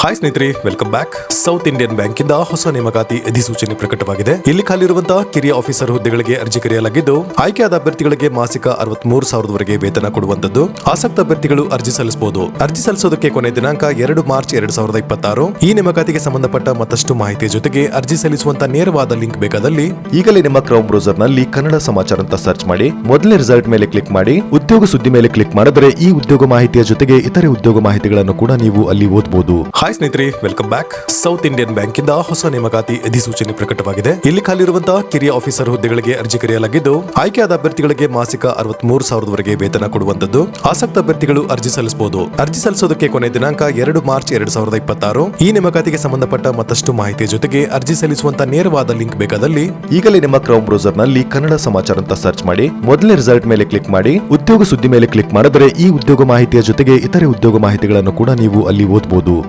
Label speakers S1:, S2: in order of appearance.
S1: Hi ಸ್ನೇಹಿತರೆ, welcome back. South Indian bank ಇಂದ ಹೊಸ ನೇಮಕಾತಿ ಅಧಿಸೂಚನೆ ಪ್ರಕಟವಾಗಿದೆ. ಇಲ್ಲಿ ಖಾಲಿರುವಂತಹ ಕಿರಿಯ ಆಫೀಸರ್ ಹುದ್ದೆಗಳಿಗೆ ಅರ್ಜಿ ಕರೆಯಲಾಗಿದ್ದು, ಆಯ್ಕೆಯಾದ ಅಭ್ಯರ್ಥಿಗಳಿಗೆ ಮಾಸಿಕ 63,000ವರೆಗೆ ವೇತನ ಕೊಡುವಂತದ್ದು. ಆಸಕ್ತ ಅಭ್ಯರ್ಥಿಗಳು ಅರ್ಜಿ ಸಲ್ಲಿಸಬಹುದು. ಅರ್ಜಿ ಸಲ್ಲಿಸೋದಕ್ಕೆ ಕೊನೆ ದಿನಾಂಕ 2 ಮಾರ್ಚ್ 2026. ಈ ನೇಮಕಾತಿಗೆ ಸಂಬಂಧಪಟ್ಟ ಮತ್ತಷ್ಟು ಮಾಹಿತಿಯ ಜೊತೆಗೆ ಅರ್ಜಿ ಸಲ್ಲಿಸುವಂತ ನೇರವಾದ ಲಿಂಕ್ ಬೇಕಾದಲ್ಲಿ ಈಗಲೇ ನಿಮ್ಮ ಕ್ರೌಮ್ ಬ್ರೌಸರ್ ನಲ್ಲಿ ಕನ್ನಡ ಸಮಾಚಾರ ಅಂತ ಸರ್ಚ್ ಮಾಡಿ ಮೊದಲನೇ ರಿಸಲ್ಟ್ ಮೇಲೆ ಕ್ಲಿಕ್ ಮಾಡಿ ಉದ್ಯೋಗ ಸುದ್ದಿ ಮೇಲೆ ಕ್ಲಿಕ್ ಮಾಡಿದ್ರೆ ಈ ಉದ್ಯೋಗ ಮಾಹಿತಿಯ ಜೊತೆಗೆ ಇತರೆ ಉದ್ಯೋಗ ಮಾಹಿತಿಗಳನ್ನು ಕೂಡ ನೀವು ಅಲ್ಲಿ ಓದಬಹುದು. ಹಾಯ್ ಸ್ನೇಹಿತರೆ, welcome back. South Indian bank ಇಂದ ಹೊಸ ನೇಮಕಾತಿ ಅಧಿಸೂಚನೆ ಪ್ರಕಟವಾಗಿದೆ. ಇಲ್ಲಿ ಖಾಲಿರುವಂತಹ ಕಿರಿಯ ಆಫೀಸರ್ ಹುದ್ದೆಗಳಿಗೆ ಅರ್ಜಿ ಕರೆಯಲಾಗಿದ್ದು, ಆಯ್ಕೆಯಾದ ಅಭ್ಯರ್ಥಿಗಳಿಗೆ ಮಾಸಿಕ 63,000ವರೆಗೆ ವೇತನ ಕೊಡುವಂತದ್ದು. ಆಸಕ್ತ ಅಭ್ಯರ್ಥಿಗಳು ಅರ್ಜಿ ಸಲ್ಲಿಸಬಹುದು. ಅರ್ಜಿ ಸಲ್ಲಿಸೋದಕ್ಕೆ ಕೊನೆ ದಿನಾಂಕ 2 ಮಾರ್ಚ್ 2026. ಈ ನೇಮಕಾತಿಗೆ ಸಂಬಂಧಪಟ್ಟ ಮತ್ತಷ್ಟು ಮಾಹಿತಿಯ ಜೊತೆಗೆ ಅರ್ಜಿ ಸಲ್ಲಿಸುವಂತ ನೇರವಾದ ಲಿಂಕ್ ಬೇಕಾದಲ್ಲಿ ಈಗಲೇ ನಿಮ್ಮ ಕ್ರೌಮ್ ಬ್ರೌಸರ್ ನಲ್ಲಿ ಕನ್ನಡ ಸಮಾಚಾರ ಅಂತ ಸರ್ಚ್ ಮಾಡಿ ಮೊದಲನೇ ರಿಸಲ್ಟ್ ಮೇಲೆ ಕ್ಲಿಕ್ ಮಾಡಿ ಉದ್ಯೋಗ ಸುದ್ದಿ ಮೇಲೆ ಕ್ಲಿಕ್ ಮಾಡಿದ್ರೆ ಈ ಉದ್ಯೋಗ ಮಾಹಿತಿಯ ಜೊತೆಗೆ ಇತರೆ ಉದ್ಯೋಗ ಮಾಹಿತಿಗಳನ್ನು ಕೂಡ ನೀವು ಅಲ್ಲಿ ಓದಬಹುದು.